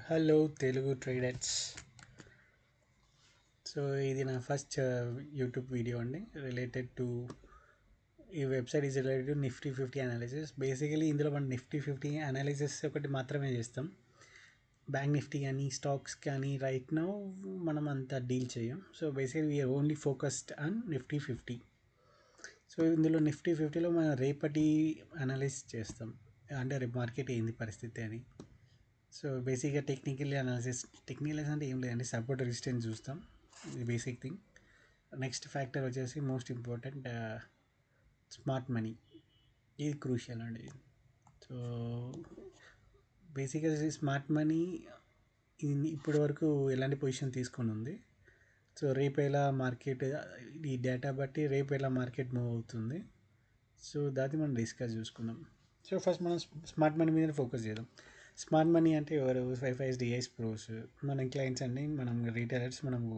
Hello Telugu traders. So ఇది నా first YouTube video అండి. రిలేటెడ్ టు ఈ website is related to Nifty 50 analysis. Basically ఇందులో మనం నిఫ్టీ 50 అనాలిసిస్ ఒకటి మాత్రమే చేస్తాం. బ్యాంక్ నిఫ్టీ కానీ స్టాక్స్ కానీ రైట్ నౌ మనం అంతా డీల్ చేయం. So basically we're only focused on Nifty 50. So ఇందులో నిఫ్టీ 50లో మనం రేపటి అనాలిసిస్ చేస్తాం, అంటే రేపు మార్కెట్ ఏంది పరిస్థితి అని. సో బేసిక్గా టెక్నికల్ అనాలిసిస్ అంటే ఏం లేదండి, సపోర్ట్ రెసిస్టెన్స్ చూస్తాం, ఇది బేసిక్ థింగ్. నెక్స్ట్ ఫ్యాక్టర్ వచ్చేసి మోస్ట్ ఇంపార్టెంట్ స్మార్ట్ మనీ, ఇది క్రూషియల్ అండి. సో బేసిక్గా స్మార్ట్ మనీ ఇప్పటి వరకు ఎలాంటి పొజిషన్ తీసుకొని ఉంది. సో రేపు ఎలా మార్కెట్, ఈ డేటా బట్టి రేపు ఎలా మార్కెట్ మూవ్ అవుతుంది, సో దాన్ని మనం డిస్కస్ చూసుకుందాం. సో ఫస్ట్ మనం స్మార్ట్ మనీ మీద ఫోకస్ చేద్దాం. స్మార్ట్ మనీ అంటే ఎవరు? 55 డిఐస్ ప్రోస్ మన క్లయింట్స్ అండి, మనం రీటైలర్స్, మనము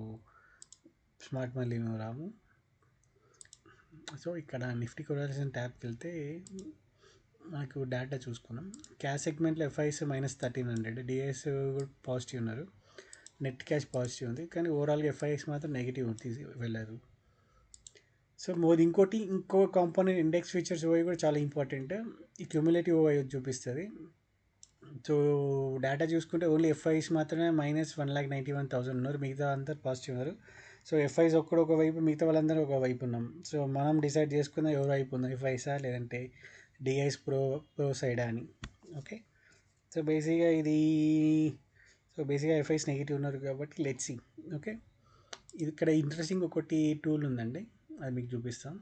స్మార్ట్ మనీ రాము. సో ఇక్కడ నిఫ్టీ కొరేలేషన్ ట్యాబ్కి వెళ్తే మనకు డేటా చూసుకున్నాం. క్యాష్ సెగ్మెంట్లో ఎఫ్ఐఎస్ -1300, డిఐఎస్ పాజిటివ్ ఉన్నారు, నెట్ క్యాష్ పాజిటివ్ ఉంది, కానీ ఓవరాల్గా ఎఫ్ఐఎస్ మాత్రం నెగిటివ్ తీసి వెళ్ళారు. సో ఇంకో కాంపోనెంట్ ఇండెక్స్ ఫీచర్స్ ఓవై కూడా చాలా ఇంపార్టెంట్. ఈ క్యూములేటివ్ ఓవై చూపిస్తుంది. సో డేటా చూసుకుంటే ఓన్లీ ఎఫ్ఐస్ మాత్రమే -1,91,000 ఉన్నారు, మిగతా అంతా పాజిటివ్ ఉన్నారు. సో ఎఫ్ఐస్ ఒక వైపు, మిగతా వాళ్ళందరూ ఒక వైపు ఉన్నాం. సో మనం డిసైడ్ చేసుకుందాం ఎవరు వైపు ఉందాం, ఎఫ్ఐసా లేదంటే డిఐస్ ప్రో సైడా అని. ఓకే, సో బేసిక్గా ఎఫ్ఐస్ నెగిటివ్ ఉన్నారు కాబట్టి లెట్స్ సీ. ఓకే, ఇక్కడ ఇంట్రెస్టింగ్ ఒకటి టూల్ ఉందండి, అది మీకు చూపిస్తాం.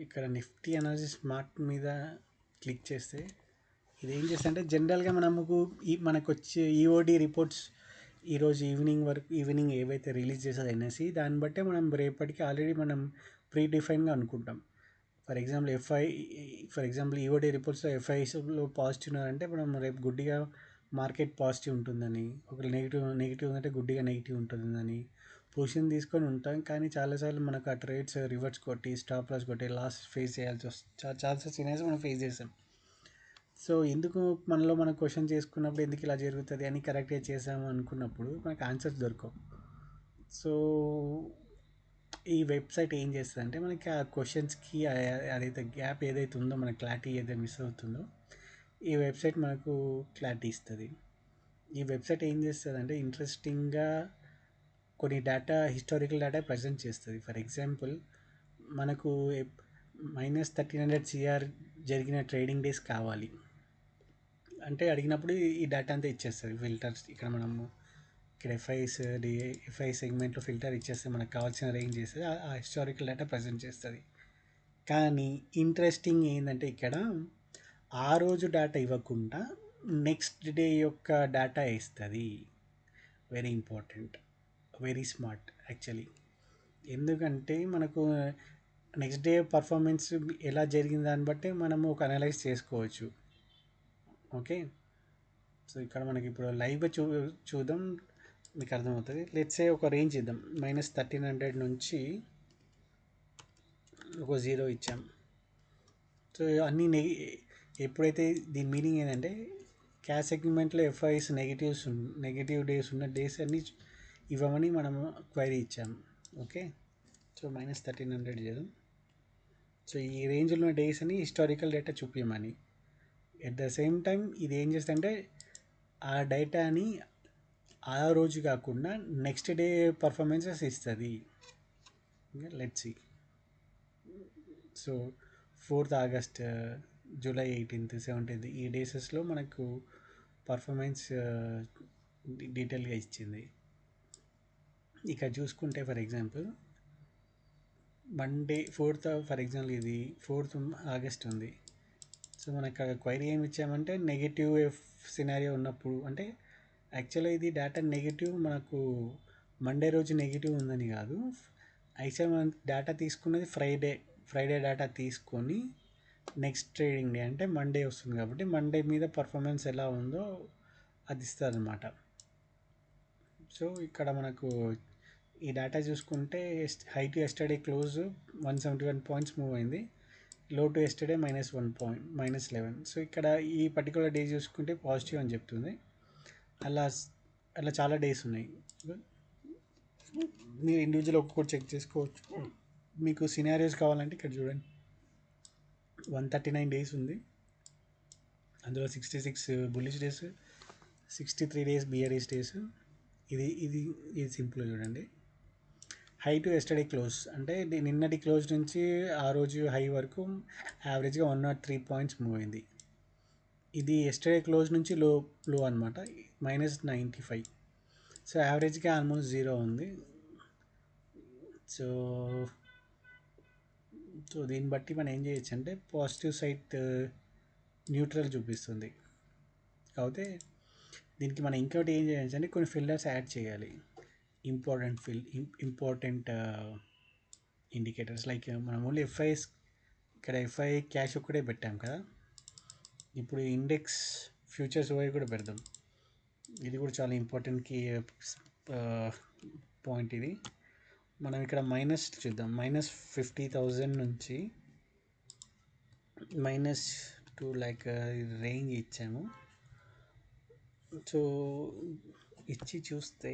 ఇక్కడ నిఫ్టీ అనాలిసిస్ స్మార్ట్ మీద క్లిక్ చేస్తే ఇది ఏం చేస్తా అంటే, జనరల్గా మనకు వచ్చే ఈఓడి రిపోర్ట్స్ ఈరోజు ఈవినింగ్ ఏవైతే రిలీజ్ చేసేది ఎన్ఎస్సి, దాన్ని బట్టే మనం రేపటికి ఆల్రెడీ మనం ప్రీ డిఫైన్గా అనుకుంటాం. ఫర్ ఎగ్జాంపుల్ ఈఓడి రిపోర్ట్స్లో ఎఫ్ఐఎస్లో పాజిటివ్ ఉన్నారంటే మనం రేపు గుడ్డిగా మార్కెట్ పాజిటివ్ ఉంటుందని, ఒకవేళ నెగిటివ్ ఉందంటే గుడ్డిగా నెగిటివ్ ఉంటుందని పొజిషన్ తీసుకొని ఉంటాం. కానీ చాలాసార్లు మనకు ఆ ట్రేడ్స్ రివర్స్ కొట్టి, స్టాప్ లాస్ కొట్టి లాస్ ఫేస్ చేయాల్సి వస్తుంది. చాలా సీనియర్స్ మనం ఫేస్ చేసాం. సో ఎందుకు మనం క్వశ్చన్ చేసుకున్నప్పుడు ఎందుకు ఇలా జరుగుతుంది అని కరెక్ట్గా చేసాము అనుకున్నప్పుడు మనకు ఆన్సర్స్ దొరకవు. సో ఈ వెబ్సైట్ ఏం చేస్తుంది అంటే, మనకి ఆ క్వశ్చన్స్కి అదైతే గ్యాప్ ఏదైతే ఉందో, మన క్లారిటీ ఏదైతే మిస్ అవుతుందో, ఈ వెబ్సైట్ మనకు క్లారిటీ ఇస్తుంది. ఈ వెబ్సైట్ ఏం చేస్తుంది అంటే, ఇంట్రెస్టింగ్గా కొన్ని హిస్టారికల్ డేటా ప్రజెంట్ చేస్తుంది. ఫర్ ఎగ్జాంపుల్ మనకు -1300 సిఆర్ జరిగిన ట్రేడింగ్ డేస్ కావాలి అంటే అడిగినప్పుడు ఈ డేటా అంతా ఇచ్చేస్తుంది. ఫిల్టర్స్ ఇక్కడ ఎఫ్ఐ సెగ్మెంట్లో ఫిల్టర్ ఇచ్చేస్తే మనకు కావాల్సిన రేంజ్ చేస్తుంది, ఆ హిస్టారికల్ డేటా ప్రజెంట్ చేస్తుంది. కానీ ఇంట్రెస్టింగ్ ఏంటంటే, ఇక్కడ ఆ రోజు డేటా ఇవ్వకుండా నెక్స్ట్ డే యొక్క డేటా ఇస్తుంది. Very important, very smart actually. ఎందుకంటే మనకు నెక్స్ట్ డే పర్ఫార్మెన్స్ ఎలా జరిగింది దాన్ని బట్టి మనము ఒక అనలైజ్ చేసుకోవచ్చు. ఓకే, సో ఇక్కడ మనకి ఇప్పుడు లైవ్గా చూద్దాం, మీకు అర్థమవుతుంది. లెట్స్ సే ఒక రేంజ్ ఇద్దాం, -1300 నుంచి ఒక 0 ఇచ్చాం. సో అన్నీ ఎప్పుడైతే దీని మీనింగ్ ఏంటంటే, క్యాష్ సెగ్మెంట్లో ఎఫ్ఐఎస్ నెగిటివ్ డేస్ ఉన్న డేస్ అన్నీ ఇవ్వమని మనము క్వైరీ ఇచ్చాము. ఓకే, సో -1300 చేద్దాం. సో ఈ రేంజ్లో ఉన్న డేస్ అని హిస్టారికల్ డేటా చూపించమని. ఎట్ ద సేమ్ టైం ఇది ఏం చేస్తుందంటే, ఆ డేటాని ఆ రోజు కాకుండా నెక్స్ట్ డే పర్ఫార్మెన్సెస్ ఇస్తుంది. Let's see. So 4th August, July 18th, 17th ఈ డేసెస్లో మనకు పర్ఫార్మెన్స్ డీటెయిల్గా ఇచ్చింది. ఇక చూసుకుంటే for example Monday 4th, for example ఇది 4th ఆగస్ట్ ఉంది. సో మనకు క్వైరీ ఏమి ఇచ్చామంటే, నెగిటివ్ సినారియో ఉన్నప్పుడు, అంటే యాక్చువల్గా ఇది డేటా నెగిటివ్, మనకు మండే రోజు నెగిటివ్ ఉందని కాదు. యాక్చువల్గా మనం డేటా తీసుకున్నది ఫ్రైడే డేటా తీసుకొని నెక్స్ట్ ట్రేడింగ్ డే అంటే మండే వస్తుంది కాబట్టి మండే మీద పర్ఫార్మెన్స్ ఎలా ఉందో అది ఇస్తుంది అనమాట. సో ఇక్కడ మనకు ఈ డేటా చూసుకుంటే high to yesterday close 171 points move అయింది, లో టు ఎస్టర్డే -1 సో ఇక్కడ ఈ పర్టికులర్ డే చూసుకుంటే పాజిటివ్ అని చెప్తుంది. అలా అలా చాలా డేస్ ఉన్నాయి. మీరు ఇండివిజువల్ ఒక్కొక్కటి చెక్ చేసుకోవచ్చు. మీకు సినారియోస్ కావాలంటే ఇక్కడ చూడండి, 139 డేస్ ఉంది. అందులో 66 బుల్లిష్ డేస్, 63 డేస్ బియరిష్ డేస్. ఇది సింపుల్ చూడండి. హై టు ఎస్టర్డే క్లోజ్ అంటే నిన్నటి క్లోజ్ నుంచి ఆ రోజు హై వరకు యావరేజ్గా 103 పాయింట్స్ మూవ్ అయింది. ఇది ఎస్టర్డే క్లోజ్ నుంచి లో అనమాట, -95. సో యావరేజ్గా ఆల్మోస్ట్ జీరో ఉంది. సో సో దీన్ని బట్టి మనం ఏం చేయొచ్చు అంటే పాజిటివ్ సైడ్ న్యూట్రల్ చూపిస్తుంది. కాకపోతే దీనికి మనం ఇంకోటి ఏం చేయొచ్చు అంటే కొన్ని ఫిల్టర్స్ యాడ్ చేయాలి. ఇంపార్టెంట్ ఇండికేటర్స్ లైక్ మనం ఓన్లీ ఎఫ్ఐఎస్, ఇక్కడ ఎఫ్ఐ క్యాష్ ఒక్కటే పెట్టాం కదా, ఇప్పుడు ఇండెక్స్ ఫ్యూచర్స్ ఓవర్ కూడా పెడదాం. ఇది కూడా చాలా ఇంపార్టెంట్ పాయింట్. ఇది మనం ఇక్కడ మైనస్ చూద్దాం, -50,000 నుంచి -2 లైక్ రేంజ్ ఇచ్చాము. సో ఇచ్చి చూస్తే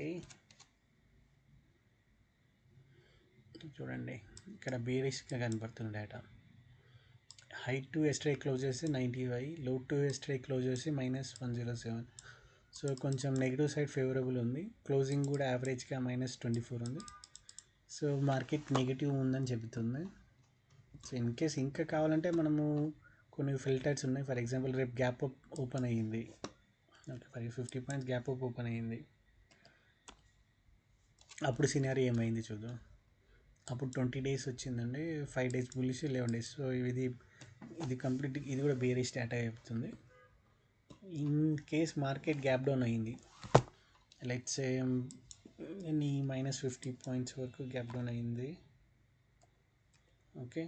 చూడండి, ఇక్కడ బేరిష్గా కనపడుతుంది data. High to yesterday close చేసి 95, లో టు ఎస్టర్డే క్లోజ్ చేసి -107. సో కొంచెం నెగిటివ్ సైడ్ ఫేవరబుల్ ఉంది. క్లోజింగ్ కూడా యావరేజ్గా -24 ఉంది. సో మార్కెట్ నెగిటివ్ ఉందని చెబుతుంది. సో ఇన్ కేస్ ఇంకా కావాలంటే మనము కొన్ని ఫిల్టర్స్ ఉన్నాయి. ఫర్ ఎగ్జాంపుల్ రేపు గ్యాప్ అప్ ఓపెన్ అయ్యింది, okay, 50 points gap up open అయ్యింది. అప్పుడు సినారీ ఏమైంది చూద్దాం. అప్పుడు 20 డేస్ వచ్చిందండి, 5 డేస్ బులిష్, 11 డేస్. సో ఇది కంప్లీట్, ఇది కూడా బేరిష్ డేటా చెప్తుంది. In case market gap down అయ్యింది, లెట్స్ సే ఎన్ని -50 పాయింట్స్ వరకు గ్యాప్ డౌన్ అయ్యింది, ఓకే.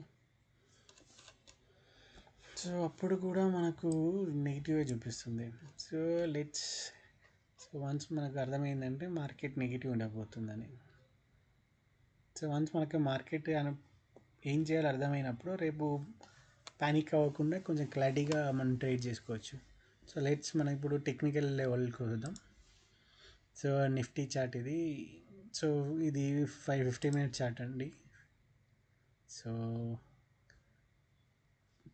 సో అప్పుడు కూడా మనకు నెగిటివే చూపిస్తుంది. సో వన్స్ మనకు అర్థమైందంటే మార్కెట్ నెగిటివ్ ఉండబోతుందని. సో వన్స్ మనకు మార్కెట్ ఏం చేయాలో అర్థమైనప్పుడు రేపు ప్యానిక్ అవ్వకుండా కొంచెం క్లారిటీగా మనం ట్రేడ్ చేసుకోవచ్చు. సో మనం ఇప్పుడు టెక్నికల్ లెవెల్కి వద్దాం. సో నిఫ్టీ చార్ట్ ఇది. సో ఇది 550 మినిట్ చార్ట్ అండి. సో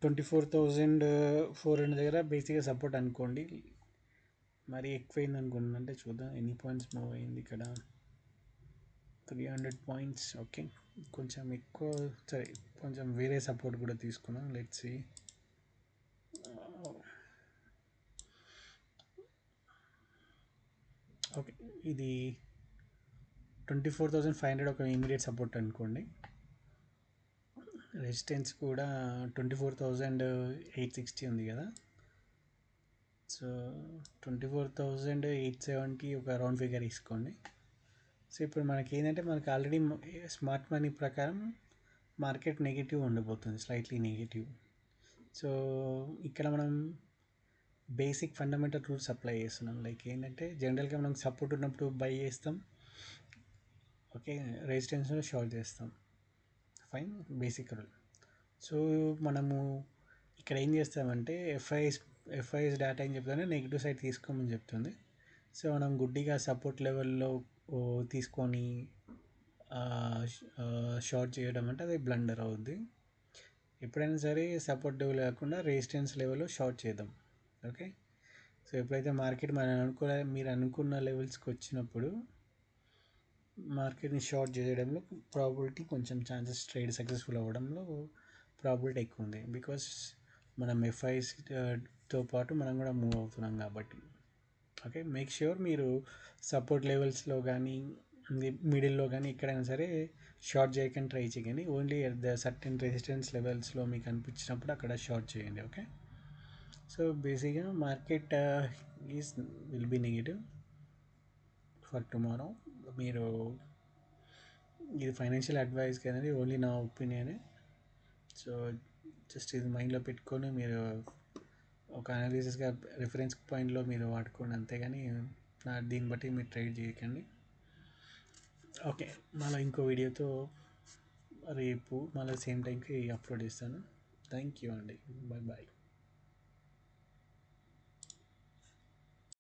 24,400 దగ్గర బేసిక్గా సపోర్ట్ అనుకోండి. మరి ఎక్కువైంది అనుకోండి అంటే చూద్దాం ఎన్ని పాయింట్స్ మూవ్ అయింది. ఇక్కడ 300 పాయింట్స్, ఓకే, కొంచెం ఎక్కువ. సరే, కొంచెం వేరే సపోర్ట్ కూడా తీసుకున్నాం. Let's see. ఓకే, ఇది 24,500 ఒక ఇమీడియట్ సపోర్ట్ అనుకోండి. రెసిస్టెన్స్ కూడా 24,860 ఉంది కదా. సో 24,870 ఒక రౌండ్ ఫిగర్ తీసుకోండి. సో ఇప్పుడు మనకి ఏంటంటే మనకి ఆల్రెడీ స్మార్ట్ మనీ ప్రకారం మార్కెట్ నెగిటివ్ ఉండబోతుంది, స్లైట్లీ నెగిటివ్. సో ఇక్కడ మనం బేసిక్ ఫండమెంటల్ రూల్స్ అప్లై చేస్తున్నాం. లైక్ ఏంటంటే జనరల్గా మనం సపోర్ట్ ఉన్నప్పుడు బై చేస్తాం, ఓకే, రెసిస్టెన్స్లో షార్ట్ చేస్తాం, ఫైన్, బేసిక్ రూల్. సో మనము ఇక్కడ ఏం చేస్తామంటే ఎఫ్ఐఎస్ డేటా ఏం చెప్తుందంటే నెగిటివ్ సైడ్ తీసుకోమని చెప్తుంది. సో మనం గుడ్డిగా సపోర్ట్ లెవెల్లో తీసుకొని షార్ట్ చేయడం అంటే అది బ్లండర్ అవుద్ది. ఎప్పుడైనా సరే సపోర్ట్ లెవెల్ కాకుండా రెసిస్టెన్స్ లెవెల్లో షార్ట్ చేద్దాం, ఓకే. సో ఎప్పుడైతే మార్కెట్ మీరు అనుకున్న లెవెల్స్కి వచ్చినప్పుడు మార్కెట్ని షార్ట్ చేయడంలో ప్రాబిలిటీ కొంచెం ఛాన్సెస్, ట్రేడ్ సక్సెస్ఫుల్ అవ్వడంలో ప్రాబిలిటీ ఎక్కువ ఉంది. బికాస్ మనం ఎఫ్ఐస్తో పాటు మనం కూడా మూవ్ అవుతున్నాం కాబట్టి, ఓకే. మేక్ ష్యూర్ మీరు సపోర్ట్ లెవెల్స్లో కానీ మిడిల్లో కానీ ఎక్కడైనా సరే షార్ట్ చేయకుండా ట్రై చేయండి. Only at the certain resistance లెవెల్స్లో మీకు అనిపించినప్పుడు అక్కడ షార్ట్ చేయండి, ఓకే. సో బేసిక్గా market will be negative for tomorrow. మీరు ఇది ఫైనాన్షియల్ అడ్వైస్ కదండి, ఓన్లీ నా ఒపీనియనే. సో జస్ట్ ఇది మైండ్లో పెట్టుకొని మీరు ఒక అనాలిసిస్గా రిఫరెన్స్ పాయింట్లో మీరు వాడుకోండి, అంతేగాని దీన్ని బట్టి మీరు ట్రేడ్ చేయకండి, ఓకే. మళ్ళీ ఇంకో వీడియోతో రేపు మళ్ళీ సేమ్ టైంకి అప్లోడ్ చేస్తాను. థ్యాంక్ యూ అండి. Bye bye.